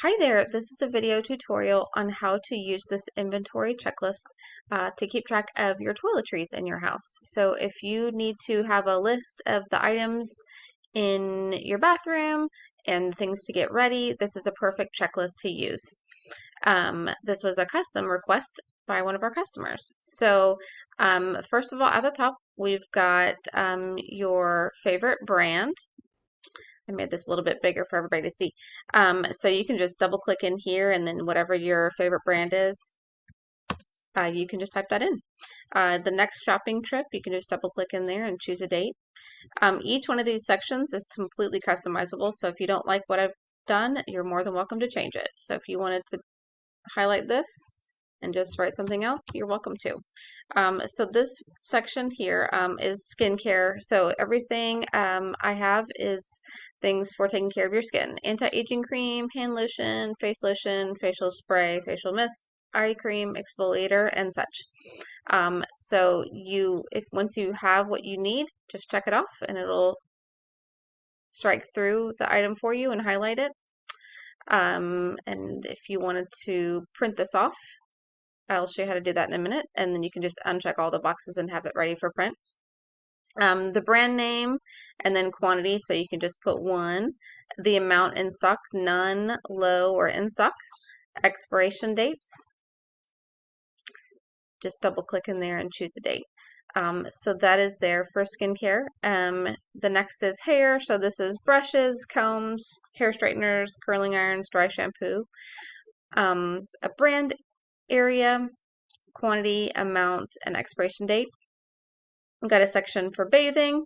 Hi there, this is a video tutorial on how to use this inventory checklist to keep track of your toiletries in your house. So if you need to have a list of the items in your bathroom and things to get ready, this is a perfect checklist to use. This was a custom request by one of our customers. So first of all, at the top, we've got your favorite brand. I made this a little bit bigger for everybody to see. So you can just double click in here and then whatever your favorite brand is, you can just type that in. The next shopping trip, you can just double click in there and choose a date. Each one of these sections is completely customizable. So if you don't like what I've done, you're more than welcome to change it. So if you wanted to highlight this and just write something else, you're welcome to. So this section here is skincare. So everything I have is things for taking care of your skin. Anti-aging cream, hand lotion, facial spray, facial mist, eye cream, exfoliator, and such. So if once you have what you need, just check it off and it'll strike through the item for you and highlight it. And if you wanted to print this off, I'll show you how to do that in a minute, and then you can just uncheck all the boxes and have it ready for print. The brand name and then quantity, so you can just put 1. The amount in stock, none, low, or in stock. Expiration dates. Just double click in there and choose the date. So that is there for skincare. The next is hair. So this is brushes, combs, hair straighteners, curling irons, dry shampoo. A brand area, quantity, amount, and expiration date. We've got a section for bathing.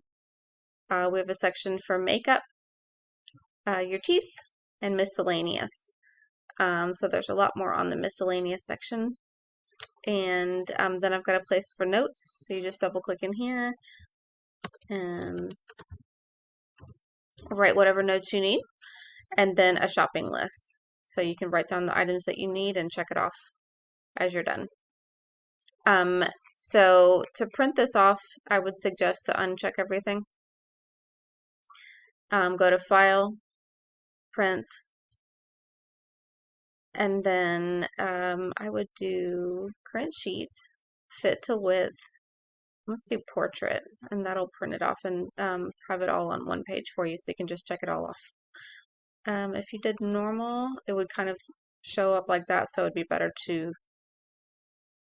We have a section for makeup, your teeth, and miscellaneous. So there's a lot more on the miscellaneous section. And then I've got a place for notes. So you just double click in here and write whatever notes you need. And then a shopping list. So you can write down the items that you need and check it off as you're done. So to print this off, I would suggest to uncheck everything. Go to File, Print, and then I would do Print Sheet, Fit to Width. Let's do Portrait, and that'll print it off and have it all on one page for you, so you can just check it all off. If you did normal, it would kind of show up like that, so it'd be better to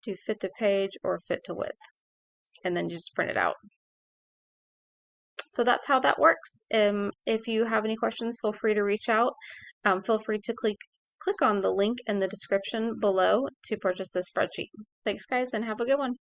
do Fit to Page or Fit to Width, and then you just print it out. So that's how that works. If you have any questions, feel free to reach out. Feel free to click on the link in the description below to purchase this spreadsheet. Thanks, guys, and have a good one.